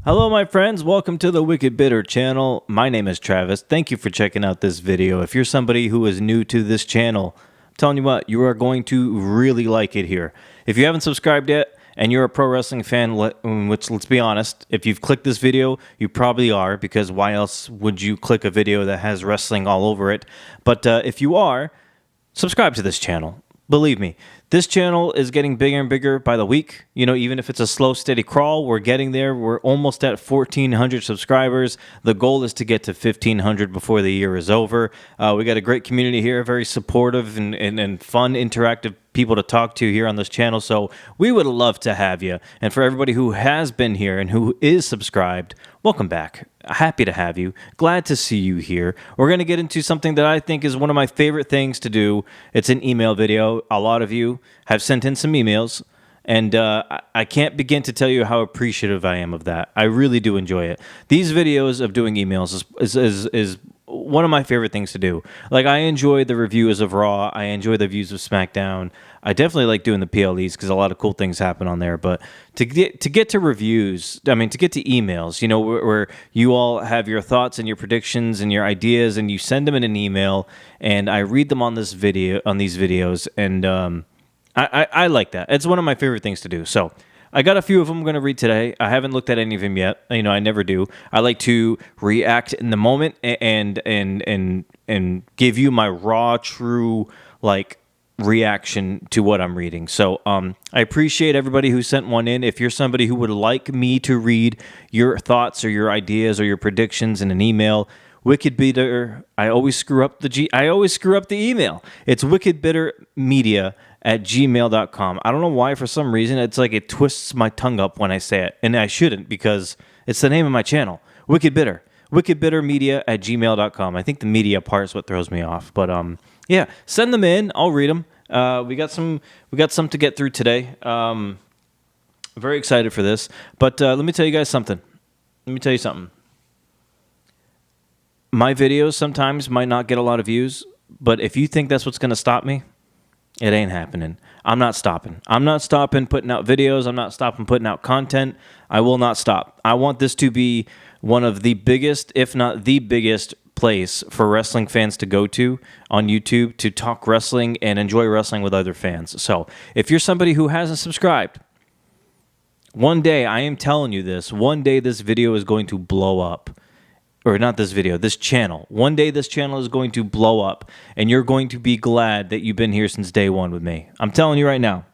Hello, my friends. Welcome to the Wicked Bitter channel. My name is Travis. Thank you for checking out this video. If you're somebody who is new to this channel, I'm telling you what, you are going to really like it here. If you haven't subscribed yet and you're a pro wrestling fan, which let's be honest, if you've clicked this video, you probably are, because why else would you click a video that has wrestling all over it? But if you are, subscribe to this channel. Believe me, this channel is getting bigger and bigger by the week. You know, even if it's a slow, steady crawl, we're getting there. We're almost at 1,400 subscribers. The goal is to get to 1,500 before the year is over. We got a great community here, very supportive and fun, interactive people to talk to here on this channel. So we would love to have you. And for everybody who has been here and who is subscribed, welcome back. Happy to have you. Glad to see you here. We're going to get into something that I think is one of my favorite things to do. It's an email video. A lot of you have sent in some emails, and I can't begin to tell you how appreciative I am of that. I really do enjoy it. These videos of doing emails is one of my favorite things to do. Like, I enjoy the reviews of Raw. I enjoy the views of SmackDown. I definitely like doing the PLEs because a lot of cool things happen on there. But to get to reviews, to get to emails, you know, where you all have your thoughts and your predictions and your ideas, and you send them in an email, and I read them on these videos, and I like that. It's one of my favorite things to do. So I got a few of them I'm going to read today. I haven't looked at any of them yet. You know, I never do. I like to react in the moment and give you my raw, true, reaction to what I'm reading. So I appreciate everybody who sent one in. If you're somebody who would like me to read your thoughts or your ideas or your predictions in an email, wickedbitter, I always screw up the email. It's wickedbittermedia@gmail.com. I don't know why, for some reason, it's like it twists my tongue up when I say it, and I shouldn't, because it's the name of my channel, Wicked Bitter. wickedbittermedia@gmail.com. I think the media part is what throws me off, but yeah, send them in. I'll read them. We got some to get through today. Very excited for this, but let me tell you guys something. My videos sometimes might not get a lot of views, but if you think that's what's going to stop me, it ain't happening. I'm not stopping. I'm not stopping putting out videos. I'm not stopping putting out content. I will not stop. I want this to be one of the biggest, if not the biggest, place for wrestling fans to go to on YouTube to talk wrestling and enjoy wrestling with other fans. So if you're somebody who hasn't subscribed, one day, I am telling you this, one day this video is going to blow up. Or not this video, this channel. One day this channel is going to blow up, and you're going to be glad that you've been here since day one with me. I'm telling you right now.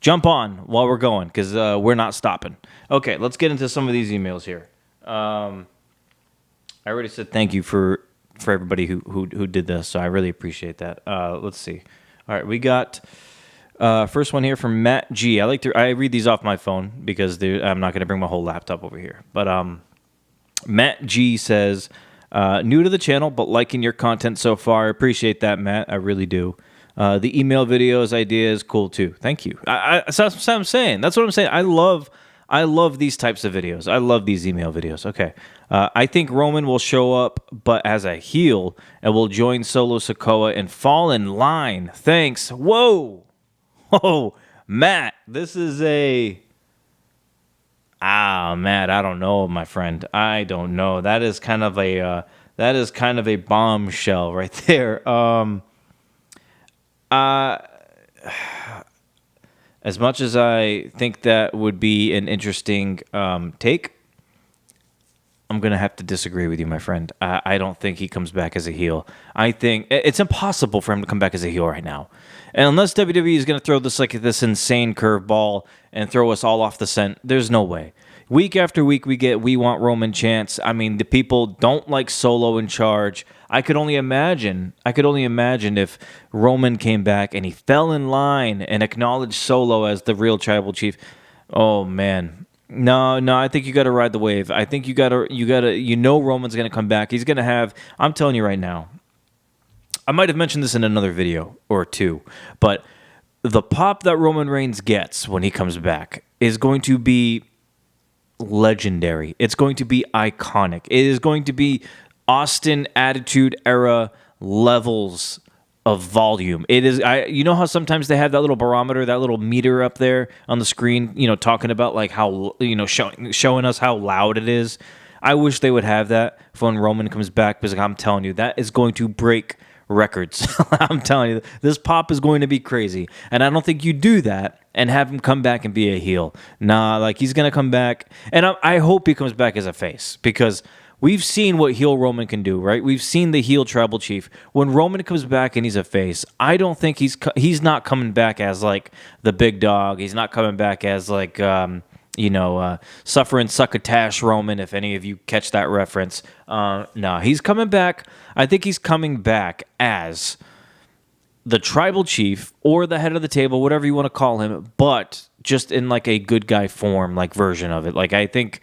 Jump on while we're going, because we're not stopping. Okay, let's get into some of these emails here. I already said thank you for everybody who did this, so I really appreciate that. Let's see. All right, we got first one here from Matt G. I read these off my phone because I'm not going to bring my whole laptop over here. But Matt G says, new to the channel, but liking your content so far. I appreciate that, Matt. I really do. The email videos, ideas, cool too. Thank you. That's what I'm saying. That's what I'm saying. I love these types of videos. I love these email videos. Okay. I think Roman will show up, but as a heel, and will join Solo Sikoa and fall in line. Thanks. Whoa, Matt. This is Matt, I don't know, my friend. I don't know. That is kind of a bombshell right there. As much as I think that would be an interesting take, I'm going to have to disagree with you, my friend. I don't think he comes back as a heel. I think it's impossible for him to come back as a heel right now. And unless WWE is going to throw this insane curveball and throw us all off the scent, there's no way. Week after week, we want Roman chants. I mean, the people don't like Solo in charge. I could only imagine if Roman came back and he fell in line and acknowledged Solo as the real tribal chief. Oh, man. No, I think you got to ride the wave. I think you know Roman's going to come back. He's going to have, I'm telling you right now, I might have mentioned this in another video or two, but the pop that Roman Reigns gets when he comes back is going to be legendary. It's going to be iconic. It is going to be Austin Attitude Era levels of volume. It is, you know how sometimes they have that little barometer, that little meter up there on the screen, talking about like how, showing us how loud it is. I wish they would have that for when Roman comes back, because I'm telling you, that is going to break records. I'm telling you, this pop is going to be crazy. And I don't think you do that and have him come back and be a heel. Nah, like he's going to come back. And I hope he comes back as a face, because we've seen what heel Roman can do, right? We've seen the heel tribal chief. When Roman comes back and he's a face, I don't think he's not coming back as like the big dog. He's not coming back as like suffering succotash Roman, if any of you catch that reference. No, he's coming back. I think he's coming back as the tribal chief or the head of the table, whatever you want to call him, but just in like a good guy form, like version of it. Like I think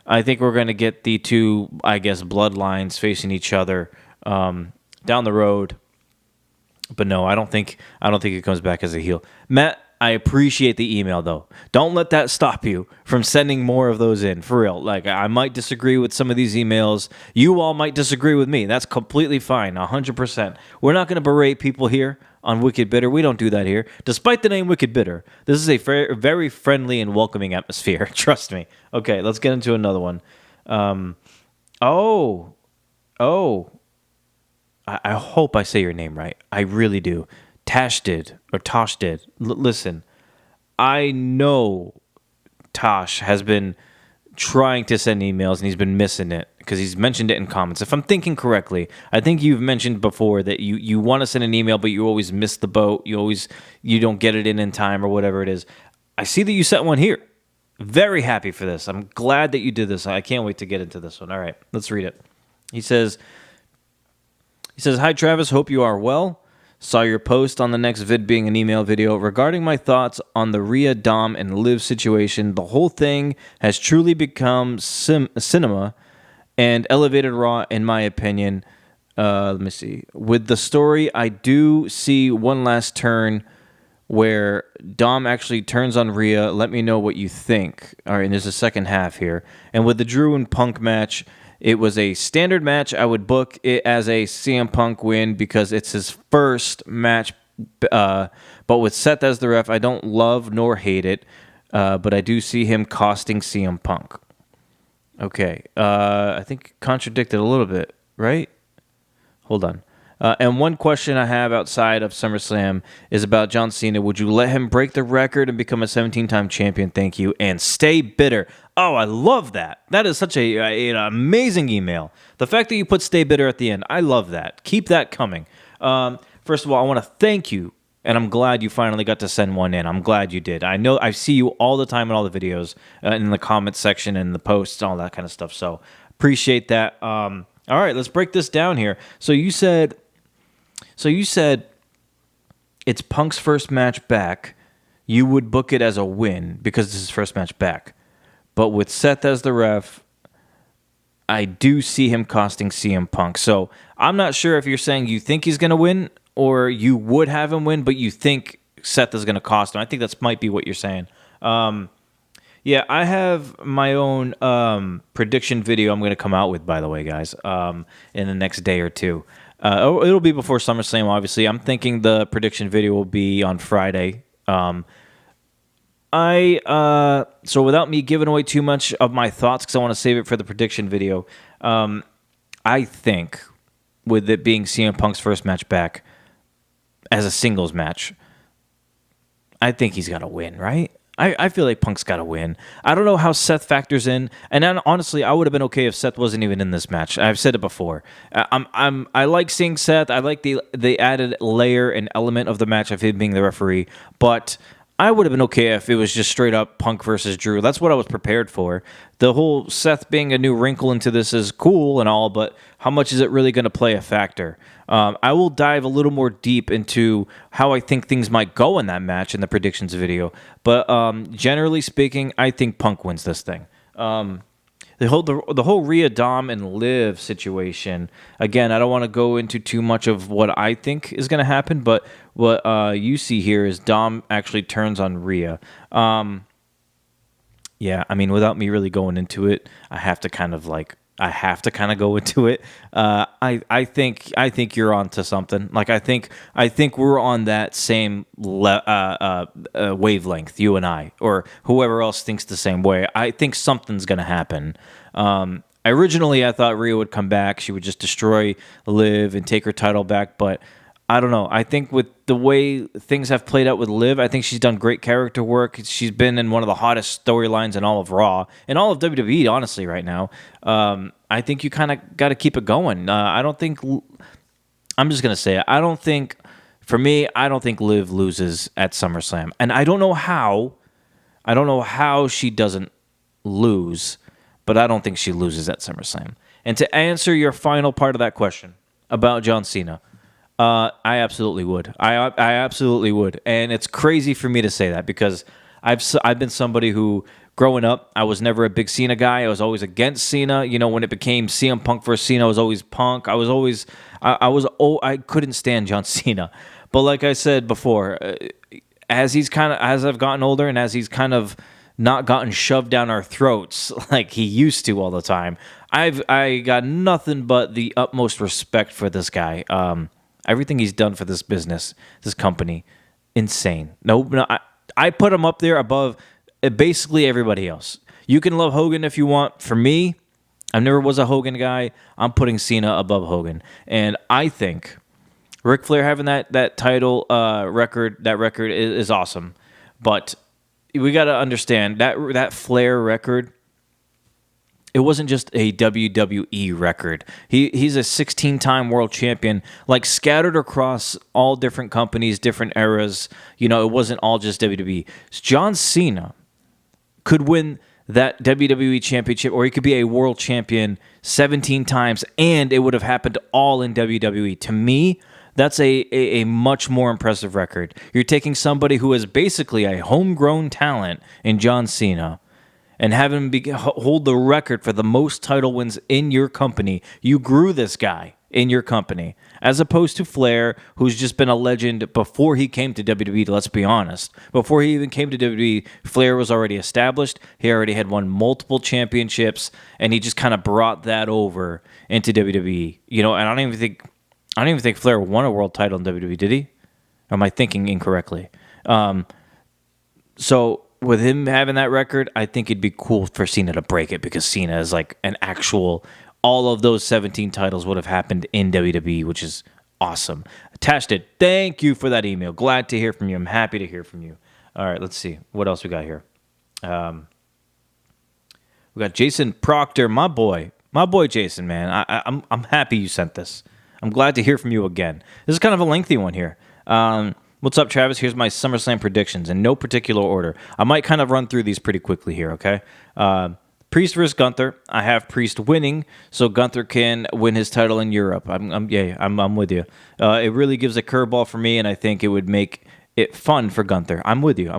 we're going to get the two, I guess, bloodlines facing each other down the road. But no, I don't think he comes back as a heel. Matt, I appreciate the email, though. Don't let that stop you from sending more of those in, for real. Like, I might disagree with some of these emails. You all might disagree with me. That's completely fine, 100%. We're not going to berate people here on Wicked Bitter. We don't do that here. Despite the name Wicked Bitter, this is a very friendly and welcoming atmosphere. Trust me. Okay, let's get into another one. I hope I say your name right. I really do. Tosh did. Listen, I know Tosh has been trying to send emails and he's been missing it because he's mentioned it in comments. If I'm thinking correctly, I think you've mentioned before that you want to send an email, but you always miss the boat. You don't get it in time or whatever it is. I see that you sent one here. Very happy for this. I'm glad that you did this. I can't wait to get into this one. All right, let's read it. He says, "Hi, Travis. Hope you are well. Saw your post on the next vid being an email video regarding my thoughts on the Rhea, Dom, and Liv situation. The whole thing has truly become cinema and elevated Raw, in my opinion. Let me see. With the story, I do see one last turn where Dom actually turns on Rhea. Let me know what you think. All right, and there's a second half here. And with the Drew and Punk match, it was a standard match. I would book it as a CM Punk win because it's his first match. But with Seth as the ref, I don't love nor hate it. But I do see him costing CM Punk." Okay. I think contradicted a little bit, right? Hold on. And one question I have outside of SummerSlam is about John Cena. Would you let him break the record and become a 17-time champion? Thank you. And stay bitter. Oh, I love that. That is such an amazing email. The fact that you put stay bitter at the end, I love that. Keep that coming. First of all, I want to thank you, and I'm glad you finally got to send one in. I'm glad you did. I know I see you all the time in all the videos, in the comments section and the posts, all that kind of stuff. So appreciate that. All right, let's break this down here. So you said it's Punk's first match back. You would book it as a win because it's his first match back. But with Seth as the ref, I do see him costing CM Punk. So I'm not sure if you're saying you think he's going to win or you would have him win, but you think Seth is going to cost him. I think that might be what you're saying. Yeah, I have my own prediction video I'm going to come out with, by the way, guys, in the next day or two. It'll be before SummerSlam, obviously. I'm thinking the prediction video will be on Friday. So without me giving away too much of my thoughts, because I want to save it for the prediction video, I think with it being CM Punk's first match back as a singles match, I think he's got to win, right? I feel like Punk's got to win. I don't know how Seth factors in, and then, honestly, I would have been okay if Seth wasn't even in this match. I've said it before. I like seeing Seth. I like the added layer and element of the match of him being the referee, but I would have been okay if it was just straight up Punk versus Drew. That's what I was prepared for. The whole Seth being a new wrinkle into this is cool and all, but how much is it really going to play a factor? I will dive a little more deep into how I think things might go in that match in the predictions video. But generally speaking, I think Punk wins this thing. The whole Rhea, Dom, and Liv situation, again, I don't want to go into too much of what I think is going to happen, but what you see here is Dom actually turns on Rhea. Yeah, I mean, without me really going into it, I have to kind of like I have to kind of go into it. I think you're onto something. Like I think we're on that same wavelength, you and I, or whoever else thinks the same way. I think something's gonna happen. Originally, I thought Rhea would come back. She would just destroy Liv and take her title back, but I don't know. I think with the way things have played out with Liv, I think she's done great character work. She's been in one of the hottest storylines in all of Raw, and all of WWE, honestly, right now. I think you kind of got to keep it going. I don't think... I'm just going to say it. I don't think... For me, I don't think Liv loses at SummerSlam. And I don't know how. I don't know how she doesn't lose, but I don't think she loses at SummerSlam. And to answer your final part of that question about John Cena... I absolutely would. I absolutely would, and it's crazy for me to say that because I've been somebody who, growing up, I was never a big Cena guy. I was always against Cena. You know, when it became CM Punk versus Cena, I was always Punk. I couldn't stand John Cena. But like I said before, as I've gotten older and as he's kind of not gotten shoved down our throats like he used to all the time, I got nothing but the utmost respect for this guy. Everything he's done for this business, this company, insane. No, I put him up there above basically everybody else. You can love Hogan if you want. For me, I never was a Hogan guy. I'm putting Cena above Hogan. And I think Ric Flair having that title record is awesome. But we got to understand that Flair record, it wasn't just a WWE record. He's a 16-time world champion, like scattered across all different companies, different eras. You know, it wasn't all just WWE. John Cena could win that WWE championship, or he could be a world champion 17 times, and it would have happened all in WWE. To me, that's a much more impressive record. You're taking somebody who is basically a homegrown talent in John Cena, and have him hold the record for the most title wins in your company. You grew this guy in your company, as opposed to Flair, who's just been a legend before he came to WWE, let's be honest. Before he even came to WWE, Flair was already established. He already had won multiple championships, and he just kind of brought that over into WWE. You know, and I don't even think Flair won a world title in WWE, did he? Or am I thinking incorrectly? So with him having that record, I think it'd be cool for Cena to break it, because Cena is like an actual... All of those 17 titles would have happened in WWE, which is awesome. Attached it. Thank you for that email. Glad to hear from you. I'm happy to hear from you. All right, let's see. What else we got here? We got Jason Proctor, my boy Jason, man. I'm happy you sent this. I'm glad to hear from you again. This is kind of a lengthy one here. What's up, Travis? Here's my SummerSlam predictions in no particular order. I might kind of run through these pretty quickly here, okay? Priest versus Gunther. I have Priest winning, so Gunther can win his title in Europe. I'm with you. It really gives a curveball for me, and I think it would make it fun for Gunther. I'm with you.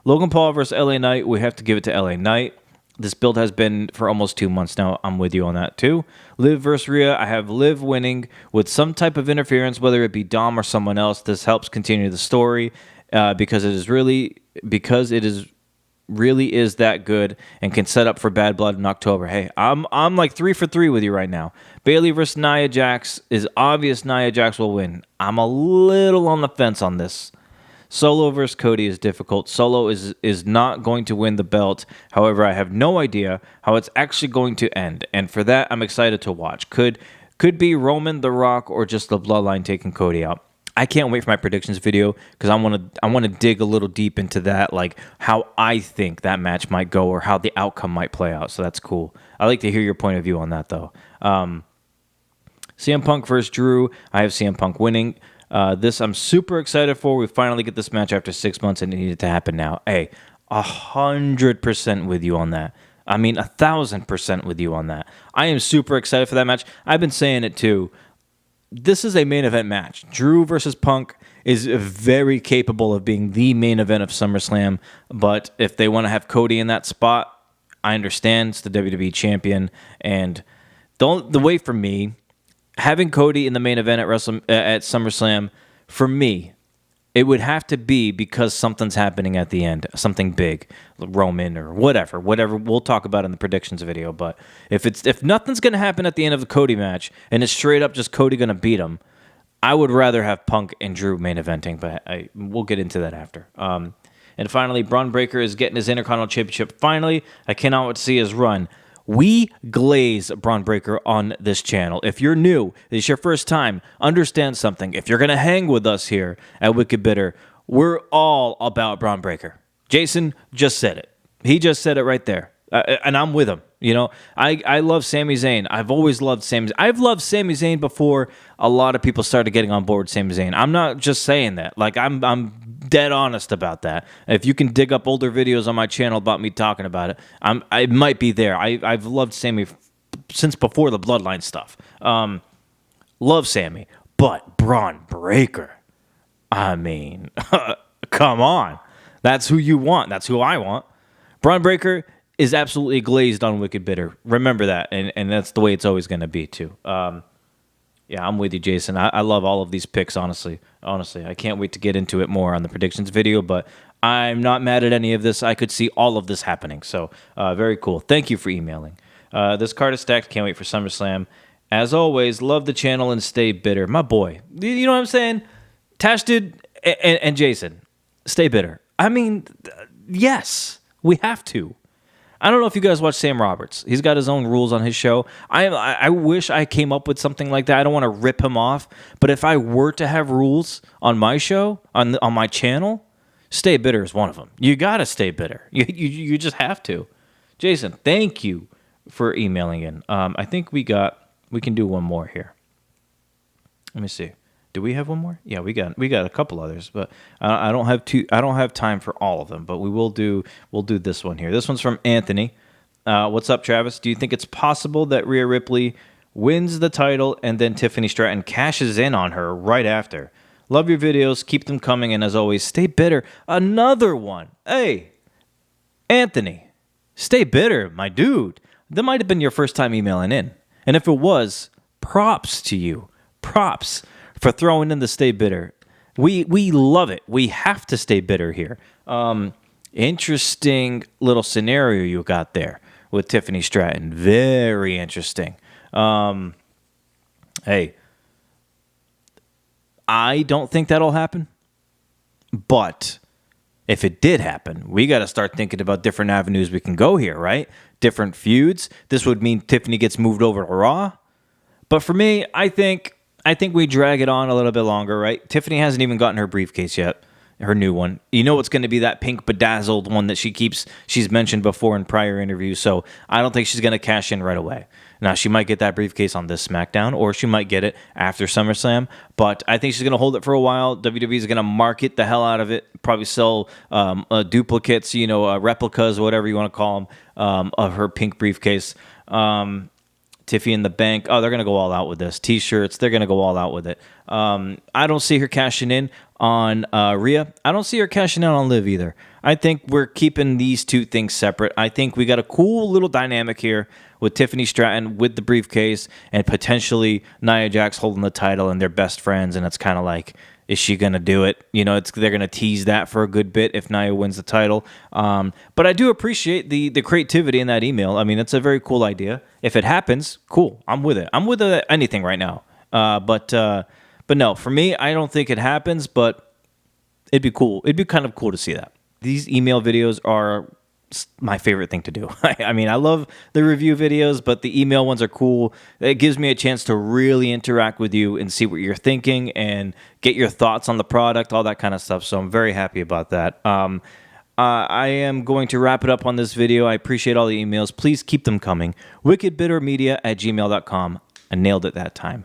Logan Paul versus LA Knight. We have to give it to LA Knight. This build has been for almost 2 months now. I'm with you on that too. Liv versus Rhea. I have Liv winning with some type of interference, whether it be Dom or someone else. This helps continue the story because it is really that good and can set up for Bad Blood in October. Hey, I'm like 3 for 3 with you right now. Bayley versus Nia Jax is obvious. Nia Jax will win. I'm a little on the fence on this. Solo versus Cody is difficult. Solo is not going to win the belt. However, I have no idea how it's actually going to end, and for that, I'm excited to watch. Could be Roman, The Rock, or just the Bloodline taking Cody out. I can't wait for my predictions video because I want to dig a little deep into that, like how I think that match might go or how the outcome might play out. So that's cool. I like to hear your point of view on that, though. CM Punk versus Drew. I have CM Punk winning. This I'm super excited for. We finally get this match after 6 months, and it needed to happen now. Hey, 100% with you on that. I mean, 1,000% with you on that. I am super excited for that match. I've been saying it too. This is a main event match. Drew versus Punk is very capable of being the main event of SummerSlam, but if they want to have Cody in that spot, I understand. It's the WWE champion, and the way for me, having Cody in the main event at SummerSlam, for me, It would have to be because something's happening at the end, something big, Roman or whatever. We'll talk about in the predictions video. But if nothing's going to happen at the end of the Cody match and it's straight up just Cody going to beat him, I would rather have Punk and Drew main eventing. But we'll get into that after. And finally, Braun Breaker is getting his Intercontinental Championship. Finally, I cannot wait to see his run. We glaze Braun Breaker on this channel. If you're new, this is your first time, understand something. If you're going to hang with us here at Wicked Bitter, we're all about Braun Breaker. Jason just said it. He just said it right there. And I'm with him. You know, I love Sami Zayn. I've always loved Sami Zayn. I've loved Sami Zayn before a lot of people started getting on board with Sami Zayn. I'm not just saying that. Like, I'm dead honest about that. If you can dig up older videos on my channel about me talking about it, I might be there. I've loved Sami since before the Bloodline stuff. Love Sami, but Braun Breaker, I mean, come on. That's who you want. That's who I want. Braun Breaker is absolutely glazed on Wicked Bitter. Remember that, and that's the way it's always going to be, too. Yeah, I'm with you, Jason. I love all of these picks, honestly. I can't wait to get into it more on the predictions video, but I'm not mad at any of this. I could see all of this happening, so very cool. Thank you for emailing. This card is stacked. Can't wait for SummerSlam. As always, love the channel and stay bitter. My boy, you know what I'm saying? Tash did, and Jason, stay bitter. I mean, yes, we have to. I don't know if you guys watch Sam Roberts. He's got his own rules on his show. I wish I came up with something like that. I don't want to rip him off. But if I were to have rules on my show, on my channel, stay bitter is one of them. You got to stay bitter. You just have to. Jason, thank you for emailing in. I think we can do one more here. Let me see. Do we have one more? Yeah, we got a couple others, but I don't have time for all of them, but we'll do this one here. This one's from Anthony. What's up, Travis? Do you think it's possible that Rhea Ripley wins the title and then Tiffany Stratton cashes in on her right after? Love your videos. Keep them coming, and as always, stay bitter. Another one. Hey, Anthony, stay bitter, my dude. That might have been your first time emailing in, and if it was, props to you. Props for throwing in the stay bitter. We love it. We have to stay bitter here. Interesting little scenario you got there with Tiffany Stratton. Very interesting. Hey, I don't think that'll happen. But if it did happen, we got to start thinking about different avenues we can go here, right? Different feuds. This would mean Tiffany gets moved over to Raw. But for me, I think we drag it on a little bit longer, right? Tiffany hasn't even gotten her briefcase yet, her new one. You know it's going to be that pink bedazzled one that she's mentioned before in prior interviews, so I don't think she's going to cash in right away. Now, she might get that briefcase on this SmackDown, or she might get it after SummerSlam, but I think she's going to hold it for a while. WWE is going to market the hell out of it, probably sell duplicates, replicas, whatever you want to call them, of her pink briefcase. Tiffy in the bank. Oh, they're going to go all out with this. T-shirts, they're going to go all out with it. I don't see her cashing in on Rhea. I don't see her cashing in on Liv either. I think we're keeping these two things separate. I think we got a cool little dynamic here with Tiffany Stratton with the briefcase and potentially Nia Jax holding the title and they're best friends, and it's kind of like, is she going to do it? They're going to tease that for a good bit if Nia wins the title. But I do appreciate the creativity in that email. I mean, it's a very cool idea. If it happens, cool. I'm with it. I'm with anything right now. But no, for me, I don't think it happens, but it'd be cool. It'd be kind of cool to see that. These email videos are my favorite thing to do. I mean, I love the review videos, but the email ones are cool. It gives me a chance to really interact with you and see what you're thinking and get your thoughts on the product, all that kind of stuff. So I'm very happy about that. I am going to wrap it up on this video. I appreciate all the emails. Please keep them coming. wickedbittermedia@gmail.com. I nailed it that time.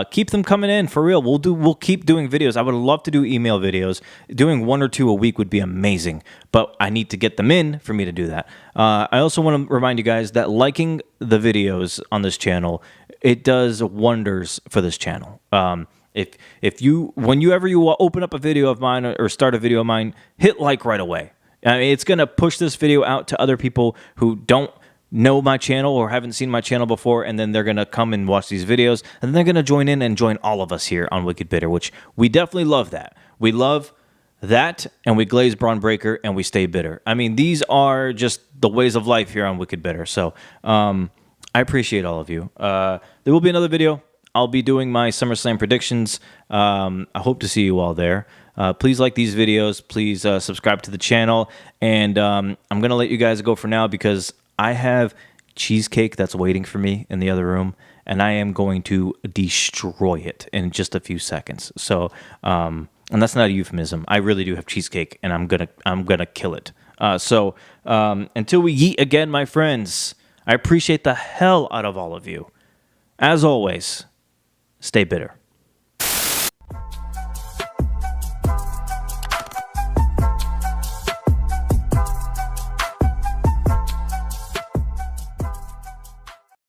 Keep them coming in, for real. We'll keep doing videos. I would love to do email videos. Doing 1 or 2 a week would be amazing, but I need to get them in for me to do that. I also want to remind you guys that liking the videos on this channel, it does wonders for this channel. Whenever you open up a video of mine or start a video of mine, hit like right away. I mean, it's going to push this video out to other people who don't know my channel or haven't seen my channel before, and then they're going to come and watch these videos, and they're going to join in and join all of us here on Wicked Bitter, which we definitely love that. We love That, and we glaze Braun Breaker, and we stay bitter. I mean, these are just the ways of life here on Wicked Bitter. So I appreciate all of you. There will be another video. I'll be doing my SummerSlam predictions. I hope to see you all there. Please like these videos. Please subscribe to the channel. And I'm going to let you guys go for now because I have cheesecake that's waiting for me in the other room, and I am going to destroy it in just a few seconds. So, and that's not a euphemism. I really do have cheesecake, and I'm gonna kill it. So until we yeet again, my friends, I appreciate the hell out of all of you. As always, stay bitter.